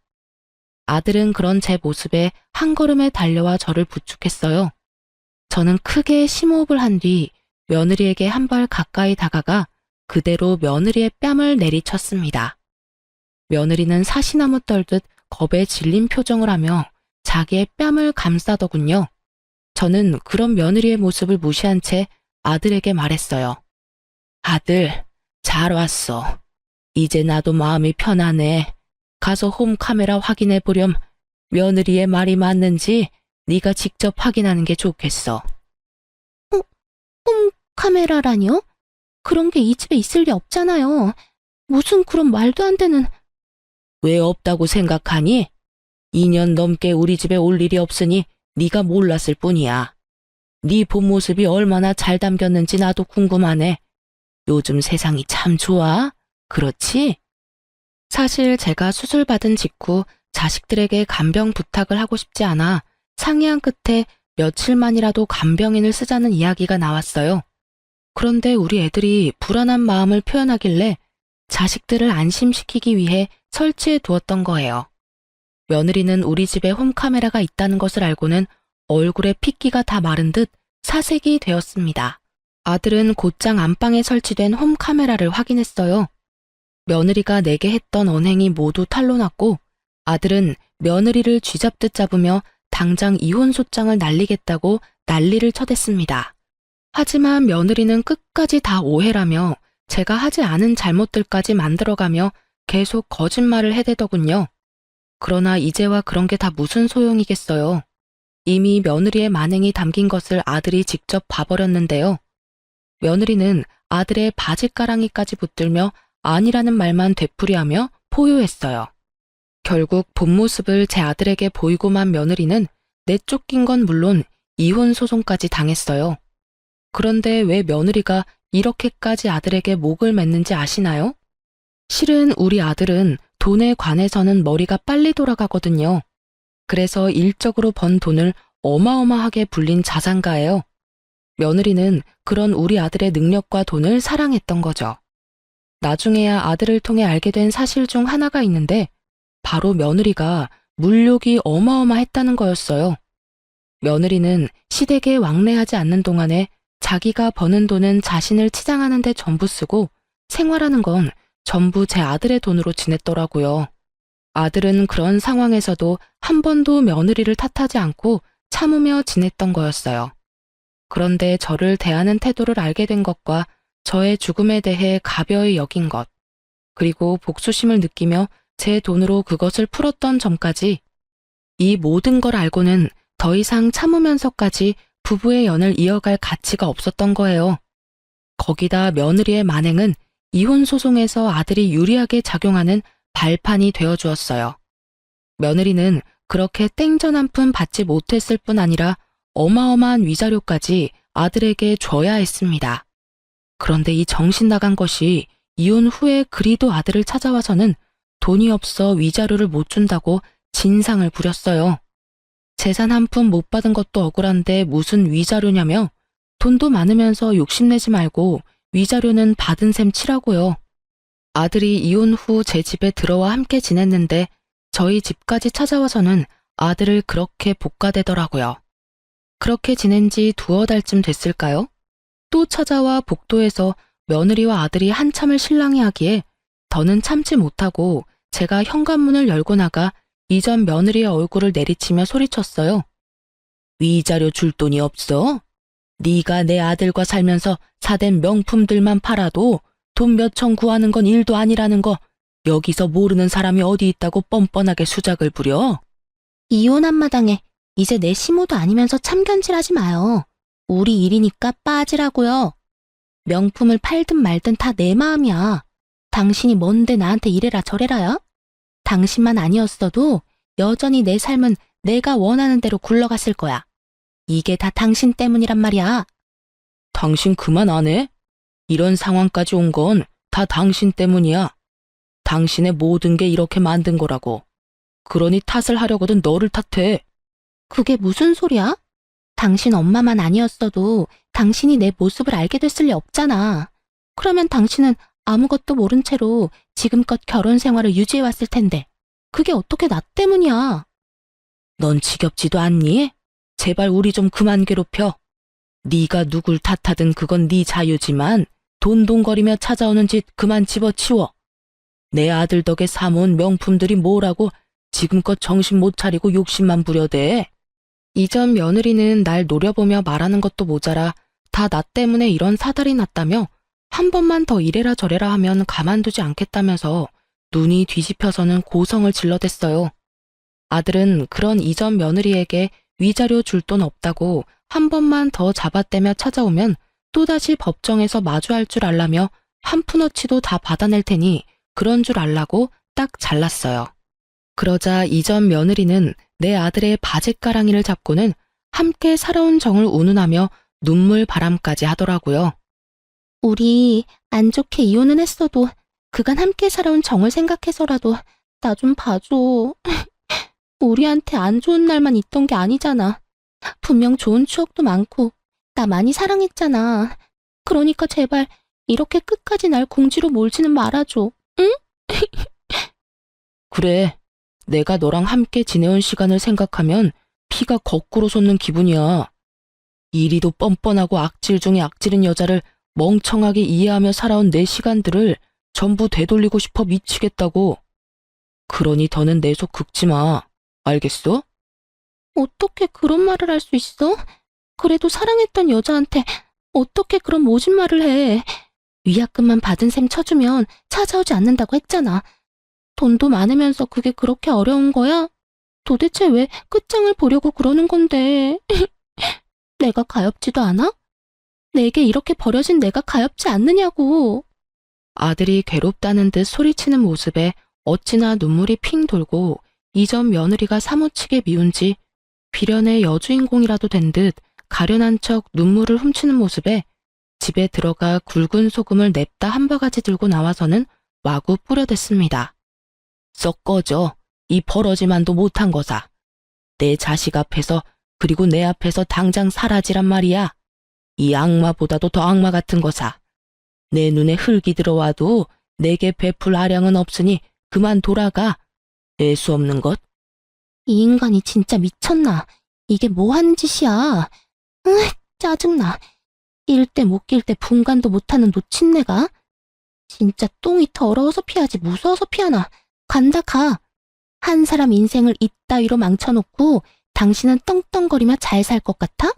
아들은 그런 제 모습에 한 걸음에 달려와 저를 부축했어요. 저는 크게 심호흡을 한 뒤 며느리에게 한 발 가까이 다가가 그대로 며느리의 뺨을 내리쳤습니다. 며느리는 사시나무 떨듯 겁에 질린 표정을 하며 자기의 뺨을 감싸더군요. 저는 그런 며느리의 모습을 무시한 채 아들에게 말했어요. 아들, 잘 왔어. 이제 나도 마음이 편하네. 가서 홈카메라 확인해 보렴. 며느리의 말이 맞는지 네가 직접 확인하는 게 좋겠어. 홈카메라라니요? 그런 게 이 집에 있을 리 없잖아요. 무슨 그런 말도 안 되는... 왜 없다고 생각하니? 2년 넘게 우리 집에 올 일이 없으니 네가 몰랐을 뿐이야. 네 본 모습이 얼마나 잘 담겼는지 나도 궁금하네. 요즘 세상이 참 좋아. 그렇지? 사실 제가 수술받은 직후 자식들에게 간병 부탁을 하고 싶지 않아 상의한 끝에 며칠만이라도 간병인을 쓰자는 이야기가 나왔어요. 그런데 우리 애들이 불안한 마음을 표현하길래 자식들을 안심시키기 위해 설치해 두었던 거예요. 며느리는 우리 집에 홈카메라가 있다는 것을 알고는 얼굴에 핏기가 다 마른 듯 사색이 되었습니다. 아들은 곧장 안방에 설치된 홈카메라를 확인했어요. 며느리가 내게 했던 언행이 모두 탄로났고 아들은 며느리를 쥐잡듯 잡으며 당장 이혼 소장을 날리겠다고 난리를 쳐댔습니다. 하지만 며느리는 끝까지 다 오해라며 제가 하지 않은 잘못들까지 만들어가며 계속 거짓말을 해대더군요. 그러나 이제와 그런 게 다 무슨 소용이겠어요. 이미 며느리의 만행이 담긴 것을 아들이 직접 봐버렸는데요. 며느리는 아들의 바지가랑이까지 붙들며 아니라는 말만 되풀이하며 포효했어요. 결국 본 모습을 제 아들에게 보이고만 며느리는 내쫓긴 건 물론 이혼 소송까지 당했어요. 그런데 왜 며느리가 이렇게까지 아들에게 목을 맸는지 아시나요? 실은 우리 아들은 돈에 관해서는 머리가 빨리 돌아가거든요. 그래서 일적으로 번 돈을 어마어마하게 불린 자산가예요. 며느리는 그런 우리 아들의 능력과 돈을 사랑했던 거죠. 나중에야 아들을 통해 알게 된 사실 중 하나가 있는데 바로 며느리가 물욕이 어마어마했다는 거였어요. 며느리는 시댁에 왕래하지 않는 동안에 자기가 버는 돈은 자신을 치장하는 데 전부 쓰고 생활하는 건 전부 제 아들의 돈으로 지냈더라고요. 아들은 그런 상황에서도 한 번도 며느리를 탓하지 않고 참으며 지냈던 거였어요. 그런데 저를 대하는 태도를 알게 된 것과 저의 죽음에 대해 가벼이 여긴 것, 그리고 복수심을 느끼며 제 돈으로 그것을 풀었던 점까지 이 모든 걸 알고는 더 이상 참으면서까지 부부의 연을 이어갈 가치가 없었던 거예요. 거기다 며느리의 만행은 이혼 소송에서 아들이 유리하게 작용하는 발판이 되어 주었어요. 며느리는 그렇게 땡전 한 푼 받지 못했을 뿐 아니라 어마어마한 위자료까지 아들에게 줘야 했습니다. 그런데 이 정신 나간 것이 이혼 후에 그리도 아들을 찾아와서는 돈이 없어 위자료를 못 준다고 진상을 부렸어요. 재산 한 푼 못 받은 것도 억울한데 무슨 위자료냐며 돈도 많으면서 욕심내지 말고 위자료는 받은 셈 치라고요. 아들이 이혼 후 제 집에 들어와 함께 지냈는데 저희 집까지 찾아와서는 아들을 그렇게 볶아대더라고요. 그렇게 지낸 지 두어 달쯤 됐을까요? 또 찾아와 복도에서 며느리와 아들이 한참을 실랑이하기에 더는 참지 못하고 제가 현관문을 열고 나가 이전 며느리의 얼굴을 내리치며 소리쳤어요. 위자료 줄 돈이 없어? 네가 내 아들과 살면서 사댄 명품들만 팔아도 돈 몇천 구하는 건 일도 아니라는 거 여기서 모르는 사람이 어디 있다고 뻔뻔하게 수작을 부려? 이혼한 마당에 이제 내 시모도 아니면서 참견질하지 마요. 우리 일이니까 빠지라고요. 명품을 팔든 말든 다 내 마음이야. 당신이 뭔데 나한테 이래라 저래라야? 당신만 아니었어도 여전히 내 삶은 내가 원하는 대로 굴러갔을 거야. 이게 다 당신 때문이란 말이야. 당신 그만 안 해? 이런 상황까지 온 건 다 당신 때문이야. 당신의 모든 게 이렇게 만든 거라고. 그러니 탓을 하려거든 너를 탓해. 그게 무슨 소리야? 당신 엄마만 아니었어도 당신이 내 모습을 알게 됐을 리 없잖아. 그러면 당신은 아무것도 모른 채로 지금껏 결혼 생활을 유지해왔을 텐데 그게 어떻게 나 때문이야? 넌 지겹지도 않니? 제발 우리 좀 그만 괴롭혀. 네가 누굴 탓하든 그건 네 자유지만 돈돈거리며 찾아오는 짓 그만 집어치워. 내 아들 덕에 사모은 명품들이 뭐라고 지금껏 정신 못 차리고 욕심만 부려대. 이전 며느리는 날 노려보며 말하는 것도 모자라 다 나 때문에 이런 사달이 났다며 한 번만 더 이래라 저래라 하면 가만두지 않겠다면서 눈이 뒤집혀서는 고성을 질러댔어요. 아들은 그런 이전 며느리에게 위자료 줄 돈 없다고 한 번만 더 잡아떼며 찾아오면 또다시 법정에서 마주할 줄 알라며 한 푼어치도 다 받아낼 테니 그런 줄 알라고 딱 잘랐어요. 그러자 이전 며느리는 내 아들의 바짓가랑이를 잡고는 함께 살아온 정을 운운하며 눈물 바람까지 하더라고요. 우리 안 좋게 이혼은 했어도 그간 함께 살아온 정을 생각해서라도 나 좀 봐줘. 우리한테 안 좋은 날만 있던 게 아니잖아. 분명 좋은 추억도 많고 나 많이 사랑했잖아. 그러니까 제발 이렇게 끝까지 날 공지로 몰지는 말아줘. 응? 그래, 내가 너랑 함께 지내온 시간을 생각하면 피가 거꾸로 솟는 기분이야. 이리도 뻔뻔하고 악질 중에 악질인 여자를 멍청하게 이해하며 살아온 내 시간들을 전부 되돌리고 싶어 미치겠다고. 그러니 더는 내 속 긁지 마. 알겠어? 어떻게 그런 말을 할 수 있어? 그래도 사랑했던 여자한테 어떻게 그런 모진 말을 해. 위약금만 받은 셈 쳐주면 찾아오지 않는다고 했잖아. 돈도 많으면서 그게 그렇게 어려운 거야? 도대체 왜 끝장을 보려고 그러는 건데. 내가 가엾지도 않아? 내게 이렇게 버려진 내가 가엾지 않느냐고. 아들이 괴롭다는 듯 소리치는 모습에 어찌나 눈물이 핑 돌고 이전 며느리가 사무치게 미운지 비련의 여주인공이라도 된 듯 가련한 척 눈물을 훔치는 모습에 집에 들어가 굵은 소금을 냅다 한 바가지 들고 나와서는 마구 뿌려댔습니다. 썩 꺼져. 이 버러지만도 못한 거사. 내 자식 앞에서 그리고 내 앞에서 당장 사라지란 말이야. 이 악마보다도 더 악마 같은 거사. 내 눈에 흙이 들어와도 내게 베풀 아량은 없으니 그만 돌아가. 내수 없는 것. 이 인간이 진짜 미쳤나? 이게 뭐 하는 짓이야? 짜증나. 낄 때 못 낄 때 분간도 못하는 놓친내가? 진짜 똥이 더러워서 피하지 무서워서 피하나? 간다 가. 한 사람 인생을 이따위로 망쳐놓고 당신은 떵떵거리며 잘 살 것 같아?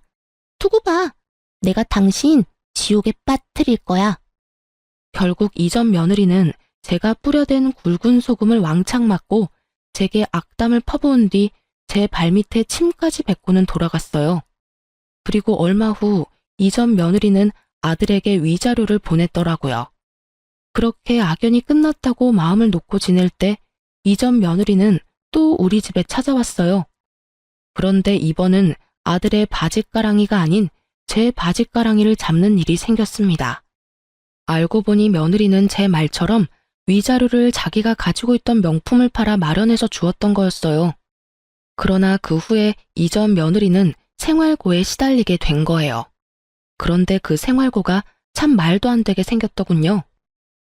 두고 봐. 내가 당신 지옥에 빠뜨릴 거야. 결국 이전 며느리는 제가 뿌려댄 굵은 소금을 왕창 맞고 제게 악담을 퍼부은 뒤 제 발밑에 침까지 뱉고는 돌아갔어요. 그리고 얼마 후 이전 며느리는 아들에게 위자료를 보냈더라고요. 그렇게 악연이 끝났다고 마음을 놓고 지낼 때 이전 며느리는 또 우리 집에 찾아왔어요. 그런데 이번은 아들의 바짓가랑이가 아닌 제 바짓가랑이를 잡는 일이 생겼습니다. 알고 보니 며느리는 제 말처럼 위자료를 자기가 가지고 있던 명품을 팔아 마련해서 주었던 거였어요. 그러나 그 후에 이전 며느리는 생활고에 시달리게 된 거예요. 그런데 그 생활고가 참 말도 안 되게 생겼더군요.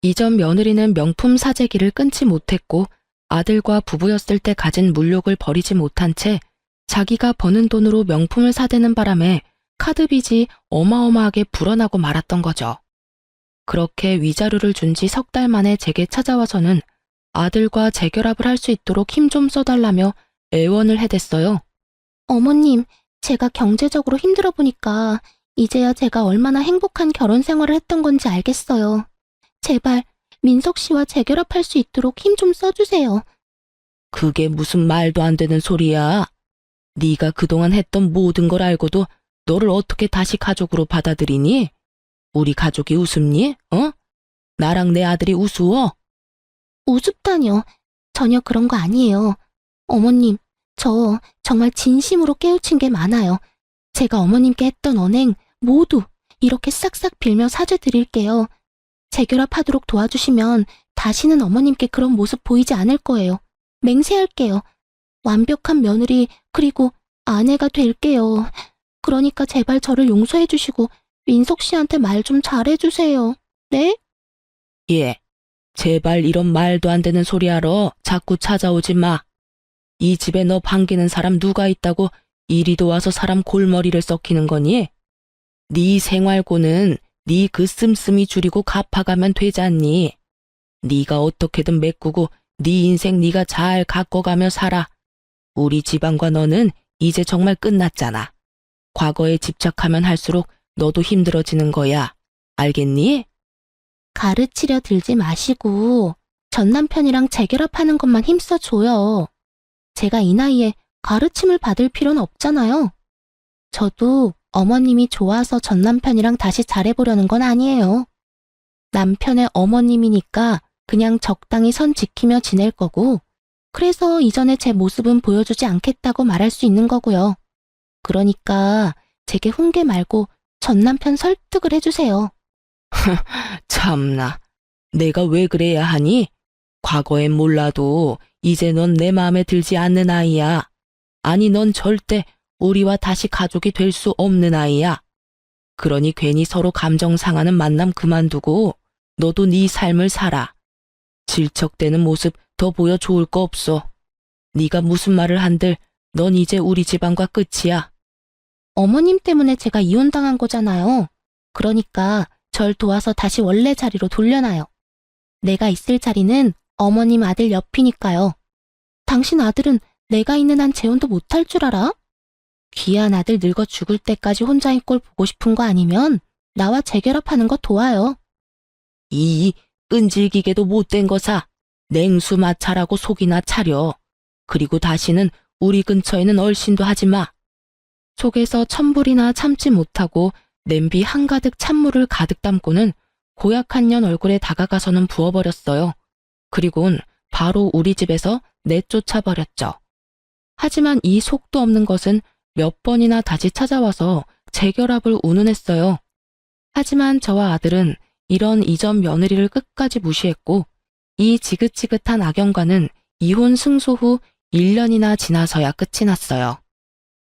이전 며느리는 명품 사재기를 끊지 못했고 아들과 부부였을 때 가진 물욕을 버리지 못한 채 자기가 버는 돈으로 명품을 사대는 바람에 카드 빚이 어마어마하게 불어나고 말았던 거죠. 그렇게 위자료를 준 지 석 달 만에 제게 찾아와서는 아들과 재결합을 할 수 있도록 힘 좀 써달라며 애원을 해댔어요. 어머님, 제가 경제적으로 힘들어 보니까 이제야 제가 얼마나 행복한 결혼 생활을 했던 건지 알겠어요. 제발 민석 씨와 재결합할 수 있도록 힘 좀 써주세요. 그게 무슨 말도 안 되는 소리야. 네가 그동안 했던 모든 걸 알고도 너를 어떻게 다시 가족으로 받아들이니? 우리 가족이 우습니? 나랑 내 아들이 우스워? 우습다뇨. 전혀 그런 거 아니에요. 어머님, 저 정말 진심으로 깨우친 게 많아요. 제가 어머님께 했던 언행 모두 이렇게 싹싹 빌며 사죄드릴게요. 재결합하도록 도와주시면 다시는 어머님께 그런 모습 보이지 않을 거예요. 맹세할게요. 완벽한 며느리 그리고 아내가 될게요. 그러니까 제발 저를 용서해 주시고 민석 씨한테 말 좀 잘해주세요. 네? 예, 제발 이런 말도 안 되는 소리 하러 자꾸 찾아오지 마. 이 집에 너 반기는 사람 누가 있다고 이리도 와서 사람 골머리를 썩히는 거니? 네 생활고는 네 그 씀씀이 줄이고 갚아가면 되잖니. 네가 어떻게든 메꾸고 네 인생 네가 잘 가꿔가며 살아. 우리 집안과 너는 이제 정말 끝났잖아. 과거에 집착하면 할수록 너도 힘들어지는 거야. 알겠니? 가르치려 들지 마시고 전 남편이랑 재결합하는 것만 힘써줘요. 제가 이 나이에 가르침을 받을 필요는 없잖아요. 저도 어머님이 좋아서 전 남편이랑 다시 잘해보려는 건 아니에요. 남편의 어머님이니까 그냥 적당히 선 지키며 지낼 거고, 그래서 이전에 제 모습은 보여주지 않겠다고 말할 수 있는 거고요. 그러니까 제게 훈계 말고 전 남편 설득을 해주세요. 참나, 내가 왜 그래야 하니? 과거엔 몰라도 이제 넌 내 마음에 들지 않는 아이야. 아니, 넌 절대 우리와 다시 가족이 될 수 없는 아이야. 그러니 괜히 서로 감정 상하는 만남 그만두고 너도 네 삶을 살아. 질척대는 모습 더 보여 좋을 거 없어. 네가 무슨 말을 한들 넌 이제 우리 집안과 끝이야. 어머님 때문에 제가 이혼당한 거잖아요. 그러니까 절 도와서 다시 원래 자리로 돌려놔요. 내가 있을 자리는 어머님 아들 옆이니까요. 당신 아들은 내가 있는 한 재혼도 못할 줄 알아? 귀한 아들 늙어 죽을 때까지 혼자인 꼴 보고 싶은 거 아니면 나와 재결합하는 거 도와요. 이 끈질기게도 못된 거사. 냉수 마찰하고 속이나 차려. 그리고 다시는 우리 근처에는 얼씬도 하지 마. 속에서 천불이나 참지 못하고 냄비 한가득 찬물을 가득 담고는 고약한 년 얼굴에 다가가서는 부어버렸어요. 그리곤 바로 우리 집에서 내쫓아버렸죠. 하지만 이 속도 없는 것은 몇 번이나 다시 찾아와서 재결합을 운운했어요. 하지만 저와 아들은 이런 이전 며느리를 끝까지 무시했고 이 지긋지긋한 악연과는 이혼 승소 후 1년이나 지나서야 끝이 났어요.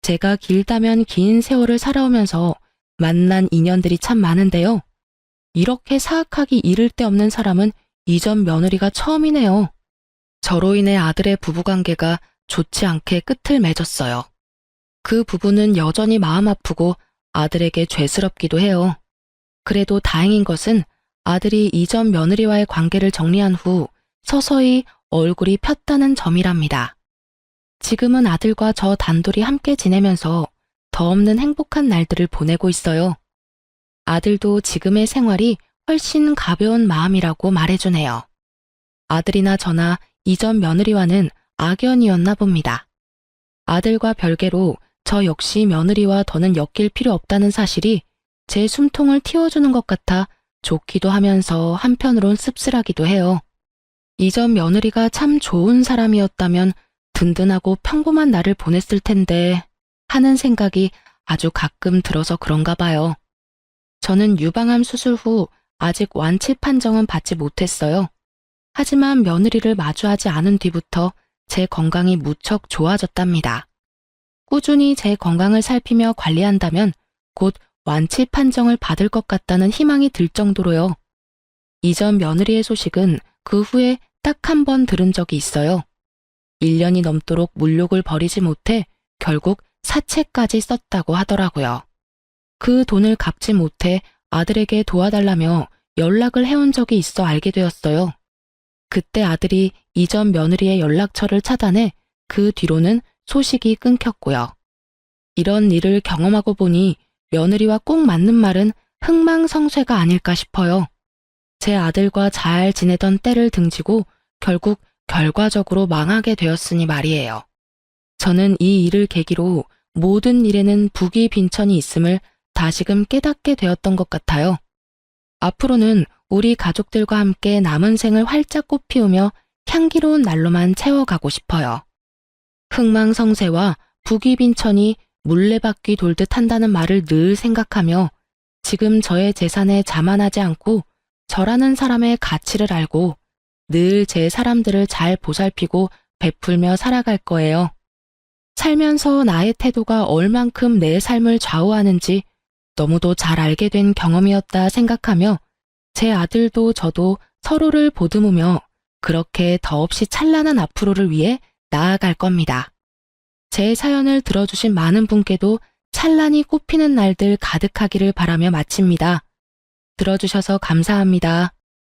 제가 길다면 긴 세월을 살아오면서 만난 인연들이 참 많은데요. 이렇게 사악하기 이를 데 없는 사람은 이전 며느리가 처음이네요. 저로 인해 아들의 부부관계가 좋지 않게 끝을 맺었어요. 그 부부는 여전히 마음 아프고 아들에게 죄스럽기도 해요. 그래도 다행인 것은 아들이 이전 며느리와의 관계를 정리한 후 서서히 얼굴이 폈다는 점이랍니다. 지금은 아들과 저 단둘이 함께 지내면서 더 없는 행복한 날들을 보내고 있어요. 아들도 지금의 생활이 훨씬 가벼운 마음이라고 말해주네요. 아들이나 저나 이전 며느리와는 악연이었나 봅니다. 아들과 별개로 저 역시 며느리와 더는 엮일 필요 없다는 사실이 제 숨통을 틔워주는 것 같아 좋기도 하면서 한편으론 씁쓸하기도 해요. 이전 며느리가 참 좋은 사람이었다면 든든하고 평범한 날을 보냈을 텐데 하는 생각이 아주 가끔 들어서 그런가 봐요. 저는 유방암 수술 후 아직 완치 판정은 받지 못했어요. 하지만 며느리를 마주하지 않은 뒤부터 제 건강이 무척 좋아졌답니다. 꾸준히 제 건강을 살피며 관리한다면 곧 완치 판정을 받을 것 같다는 희망이 들 정도로요. 이전 며느리의 소식은 그 후에 딱 한 번 들은 적이 있어요. 1년이 넘도록 물욕을 버리지 못해 결국 사채까지 썼다고 하더라고요. 그 돈을 갚지 못해 아들에게 도와달라며 연락을 해온 적이 있어 알게 되었어요. 그때 아들이 이전 며느리의 연락처를 차단해 그 뒤로는 소식이 끊겼고요. 이런 일을 경험하고 보니 며느리와 꼭 맞는 말은 흥망성쇠가 아닐까 싶어요. 제 아들과 잘 지내던 때를 등지고 결국 결과적으로 망하게 되었으니 말이에요. 저는 이 일을 계기로 모든 일에는 부귀 빈천이 있음을 다시금 깨닫게 되었던 것 같아요. 앞으로는 우리 가족들과 함께 남은 생을 활짝 꽃피우며 향기로운 날로만 채워가고 싶어요. 흥망성쇠와 부귀 빈천이 물레바퀴 돌듯 한다는 말을 늘 생각하며 지금 저의 재산에 자만하지 않고 저라는 사람의 가치를 알고 늘 제 사람들을 잘 보살피고 베풀며 살아갈 거예요. 살면서 나의 태도가 얼만큼 내 삶을 좌우하는지 너무도 잘 알게 된 경험이었다 생각하며 제 아들도 저도 서로를 보듬으며 그렇게 더없이 찬란한 앞으로를 위해 나아갈 겁니다. 제 사연을 들어주신 많은 분께도 찬란히 꽃피는 날들 가득하기를 바라며 마칩니다. 들어주셔서 감사합니다.